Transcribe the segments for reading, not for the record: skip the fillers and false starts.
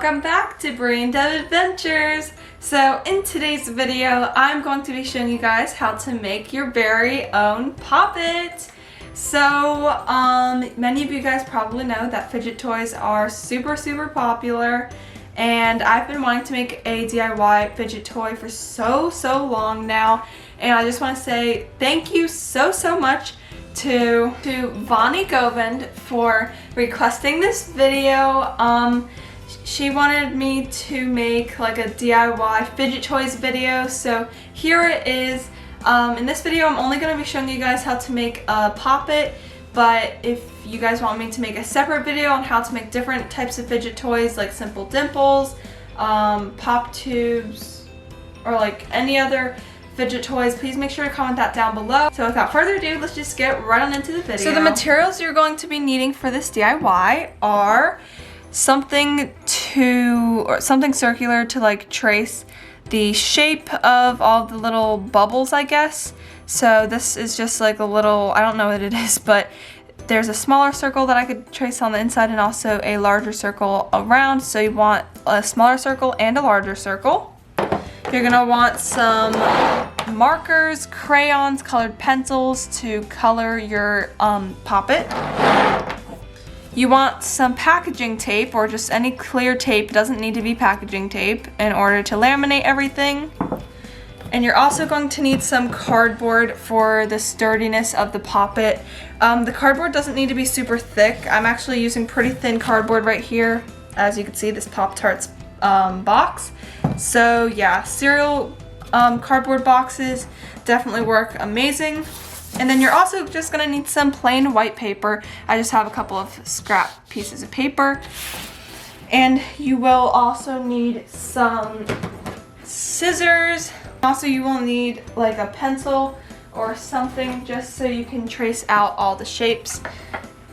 welcome back to Brain Adventures. So in today's video, I'm going to be showing you guys how to make your very own Pop-It. So many of you guys probably know that fidget toys are super popular, and I've been wanting to make a DIY fidget toy for so long now, and I just want to say thank you so much to Vani Govind for requesting this video. She wanted me to make like a DIY fidget toys video, so here it is. In this video I'm only going to be showing you guys how to make a Pop-It, but if you guys want me to make a separate video on how to make different types of fidget toys like simple dimples, pop tubes, or like any other fidget toys, please make sure to comment that down below. So without further ado, let's just get right on into the video. So the materials you're going to be needing for this DIY are something circular to like trace the shape of all the little bubbles, I guess. So this is just like a little, I don't know what it is, but there's a smaller circle that I could trace on the inside and also a larger circle around. So you want a smaller circle and a larger circle. You're gonna want some markers, crayons, colored pencils to color your Pop-It. You want some packaging tape or just any clear tape, doesn't need to be packaging tape, in order to laminate everything. And you're also going to need some cardboard for the sturdiness of the Pop-It. The cardboard doesn't need to be super thick. I'm actually using pretty thin cardboard right here. As you can see, this Pop-Tarts box. So yeah, cereal cardboard boxes definitely work amazing. And then you're also just gonna need some plain white paper. I just have a couple of scrap pieces of paper. And you will also need some scissors. Also, you will need like a pencil or something just so you can trace out all the shapes.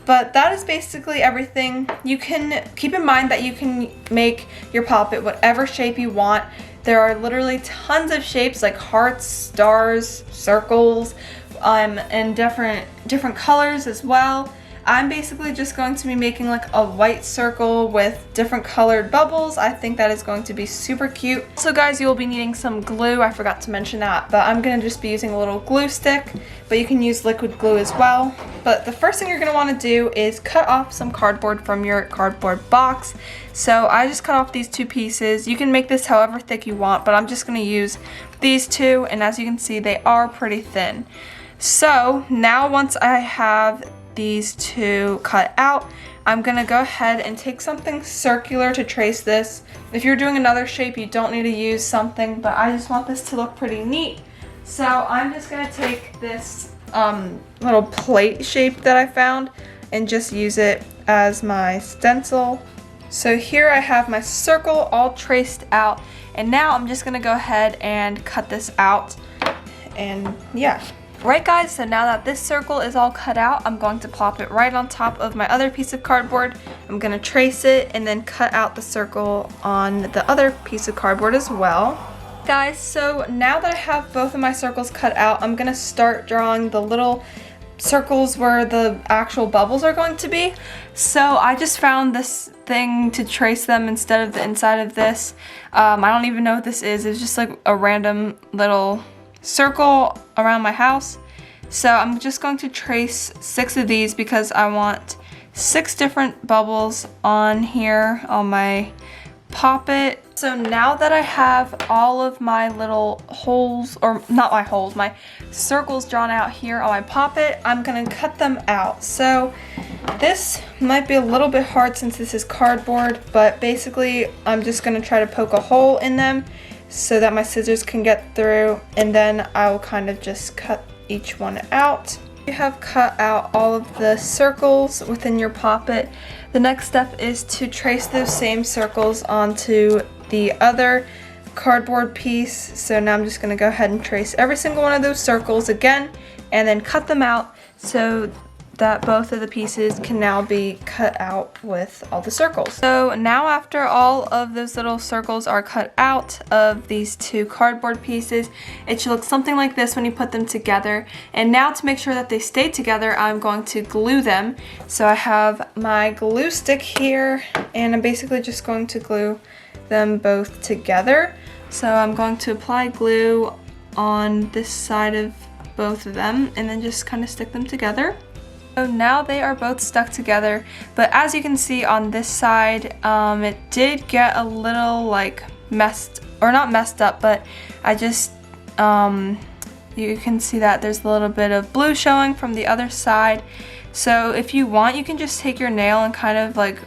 But that is basically everything. You can keep in mind that you can make your Pop-It whatever shape you want. There are literally tons of shapes like hearts, stars, circles, and different colors as well. I'm basically just going to be making like a white circle with different colored bubbles. I think that is going to be super cute. So guys, you will be needing some glue. I forgot to mention that, but I'm gonna just be using a little glue stick, but you can use liquid glue as well. But the first thing you're gonna wanna do is cut off some cardboard from your cardboard box. So I just cut off these two pieces. You can make this however thick you want, but I'm just gonna use these two, and as you can see, they are pretty thin. So now once I have these two cut out, I'm gonna go ahead and take something circular to trace this. If you're doing another shape, you don't need to use something, but I just want this to look pretty neat. So I'm just gonna take this little plate shape that I found and just use it as my stencil. So here I have my circle all traced out, and now I'm just gonna go ahead and cut this out, and yeah. Right guys, so now that this circle is all cut out, I'm going to plop it right on top of my other piece of cardboard. I'm going to trace it and then cut out the circle on the other piece of cardboard as well. Guys, so now that I have both of my circles cut out, I'm going to start drawing the little circles where the actual bubbles are going to be. So I just found this thing to trace them instead of the inside of this. I don't even know what this is. It's just like a random little circle around my house. So I'm just going to trace 6 of these because I want 6 different bubbles on here on my Pop-It. So now that I have all of my little holes, or not my holes, my circles drawn out here on my Pop-It, I'm gonna cut them out. So this might be a little bit hard since this is cardboard, but basically I'm just gonna try to poke a hole in them so that my scissors can get through, and then I'll kind of just cut each one out. You have cut out all of the circles within your Pop-It. The next step is to trace those same circles onto the other cardboard piece. So now I'm just gonna go ahead and trace every single one of those circles again, and then cut them out so that both of the pieces can now be cut out with all the circles. So now after all of those little circles are cut out of these two cardboard pieces, it should look something like this when you put them together. And now to make sure that they stay together, I'm going to glue them. So I have my glue stick here, and I'm basically just going to glue them both together. So I'm going to apply glue on this side of both of them and then just kind of stick them together. So now they are both stuck together, but as you can see on this side, it did get a little like not messed up, but I just, you can see that there's a little bit of blue showing from the other side. So if you want, you can just take your nail and kind of like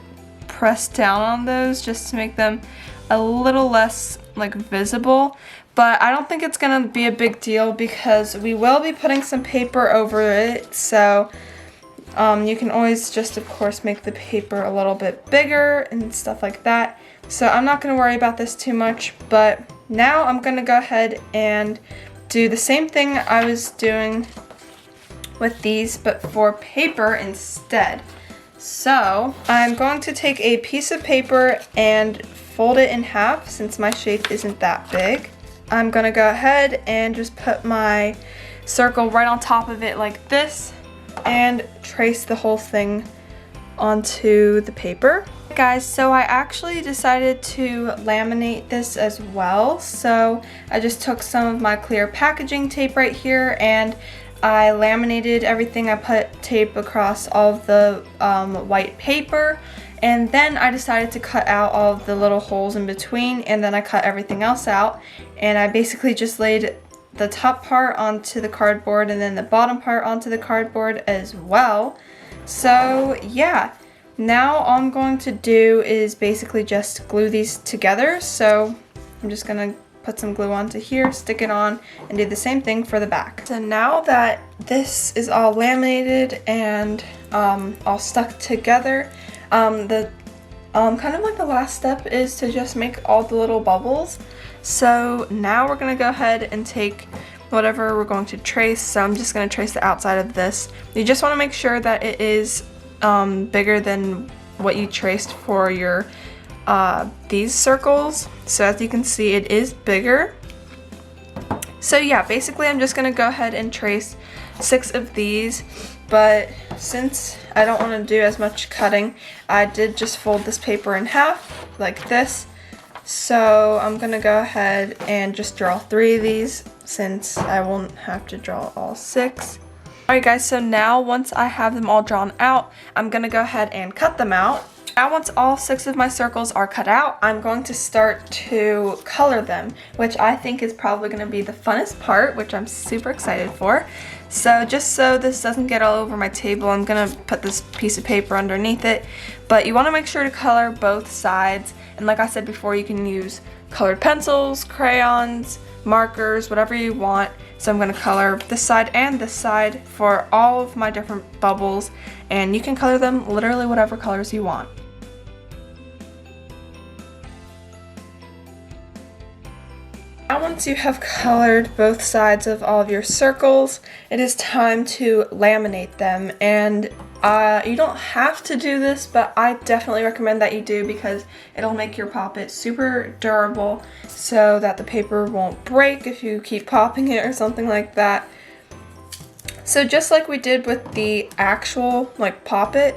press down on those just to make them a little less like visible. But I don't think it's gonna be a big deal because we will be putting some paper over it. So you can always just, of course, make the paper a little bit bigger and stuff like that. So I'm not gonna worry about this too much, but now I'm gonna go ahead and do the same thing I was doing with these, but for paper instead. So I'm going to take a piece of paper and fold it in half since my shape isn't that big. I'm gonna go ahead and just put my circle right on top of it like this and trace the whole thing onto the paper. Guys, so I actually decided to laminate this as well. So I just took some of my clear packaging tape right here and I laminated everything. I put tape across all of the white paper, and then I decided to cut out all of the little holes in between, and then I cut everything else out, and I basically just laid the top part onto the cardboard and then the bottom part onto the cardboard as well. So yeah, now all I'm going to do is basically just glue these together. So I'm just gonna put some glue onto here, stick it on, and do the same thing for the back. So now that this is all laminated and all stuck together, kind of like the last step is to just make all the little bubbles. So now we're gonna go ahead and take whatever we're going to trace. So I'm just gonna trace the outside of this. You just wanna make sure that it is bigger than what you traced for your these circles. So as you can see, it is bigger. So yeah, basically I'm just gonna go ahead and trace 6 of these, but since I don't want to do as much cutting, I did just fold this paper in half like this. So I'm gonna go ahead and just draw 3 of these since I won't have to draw all 6. Alright guys, so now once I have them all drawn out, I'm gonna go ahead and cut them out. Now once all 6 of my circles are cut out, I'm going to start to color them, which I think is probably going to be the funnest part, which I'm super excited for. So just so this doesn't get all over my table, I'm going to put this piece of paper underneath it. But you want to make sure to color both sides. And like I said before, you can use colored pencils, crayons, markers, whatever you want. So I'm going to color this side and this side for all of my different bubbles. And you can color them literally whatever colors you want. Now once you have colored both sides of all of your circles, it is time to laminate them. And you don't have to do this, but I definitely recommend that you do because it'll make your Pop-It super durable so that the paper won't break if you keep popping it or something like that. So just like we did with the actual Pop-It,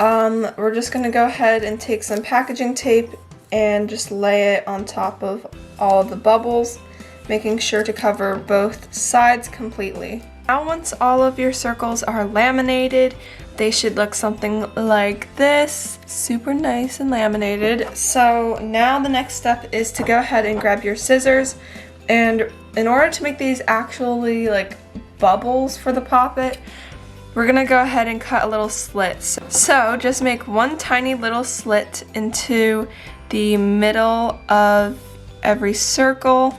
we're just gonna go ahead and take some packaging tape and just lay it on top of all of the bubbles, making sure to cover both sides completely. Now once all of your circles are laminated, they should look something like this, super nice and laminated. So now the next step is to go ahead and grab your scissors, and in order to make these actually bubbles for the Pop-It, we're gonna go ahead and cut a little slit. So just make one tiny little slit into the middle of every circle.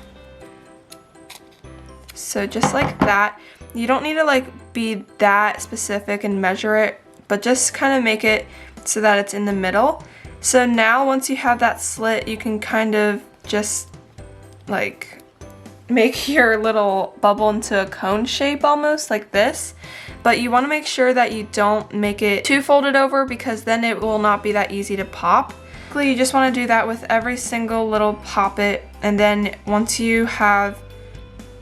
So just like that. You don't need to be that specific and measure it, but just kind of make it so that it's in the middle. So now once you have that slit, you can kind of just make your little bubble into a cone shape almost like this. but you want to make sure that you don't make it too folded over because then it will not be that easy to pop. You just want to do that with every single little Pop-It, and then once you have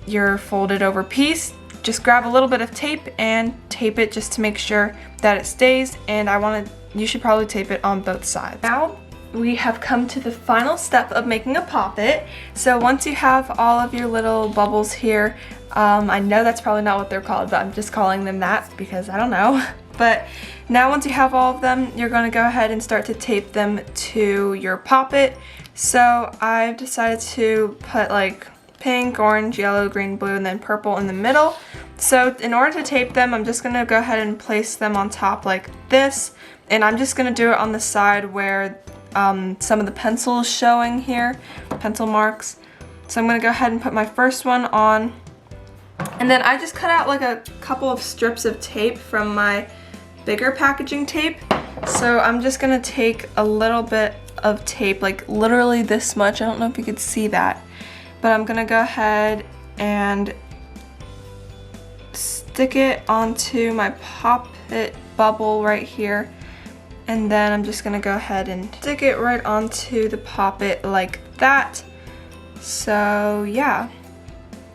your folded over piece, just grab a little bit of tape and tape it just to make sure that it stays, and you should probably tape it on both sides. Now we have come to the final step of making a Pop-It. So once you have all of your little bubbles here, I know that's probably not what they're called, but I'm just calling them that because I don't know. But now once you have all of them, you're going to go ahead and start to tape them to your Pop-It. So I've decided to put like pink, orange, yellow, green, blue, and then purple in the middle. So in order to tape them, I'm just going to go ahead and place them on top like this. And I'm just going to do it on the side where some of the pencil is showing here, pencil marks. So I'm going to go ahead and put my first one on. And then I just cut out like a couple of strips of tape from my bigger packaging tape. So I'm just gonna take a little bit of tape, like literally this much. I don't know if you could see that, but I'm gonna go ahead and stick it onto my Pop-It bubble right here. And then I'm just gonna go ahead and stick it right onto the Pop-It like that. So yeah,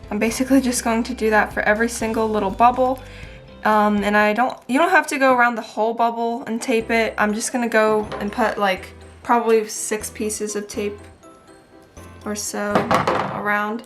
I'm basically just going to do that for every single little bubble. And you don't have to go around the whole bubble and tape it. I'm just gonna go and put like probably 6 pieces of tape or so around.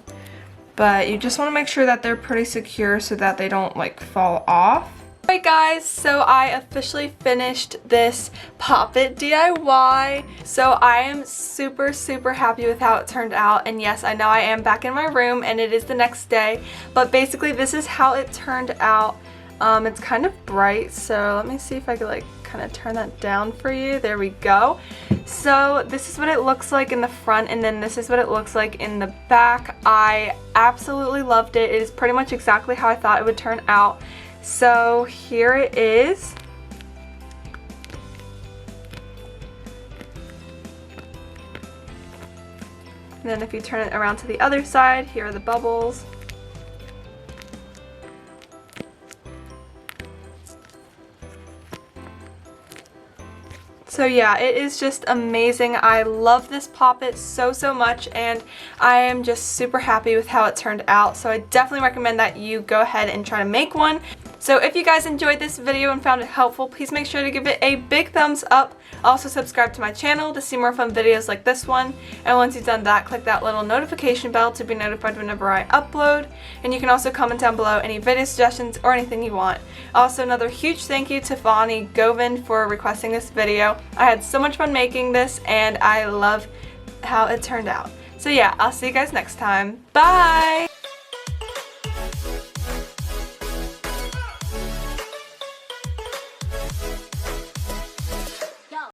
But you just wanna make sure that they're pretty secure so that they don't like fall off. Alright guys, so I officially finished this Pop-It DIY. So I am super happy with how it turned out, and yes, I know I am back in my room and it is the next day, but basically this is how it turned out. It's kind of bright, so let me see if I could like kind of turn that down for you. There we go. So this is what it looks like in the front, and then this is what it looks like in the back. I absolutely loved it. It is pretty much exactly how I thought it would turn out. So here it is. And then if you turn it around to the other side, here are the bubbles. So yeah, it is just amazing. I love this Pop-It so much, and I am just super happy with how it turned out. So I definitely recommend that you go ahead and try to make one. So if you guys enjoyed this video and found it helpful, please make sure to give it a big thumbs up. Also subscribe to my channel to see more fun videos like this one. And once you've done that, click that little notification bell to be notified whenever I upload. And you can also comment down below any video suggestions or anything you want. Also, another huge thank you to Vani Govind for requesting this video. I had so much fun making this, and I love how it turned out. So yeah, I'll see you guys next time. Bye!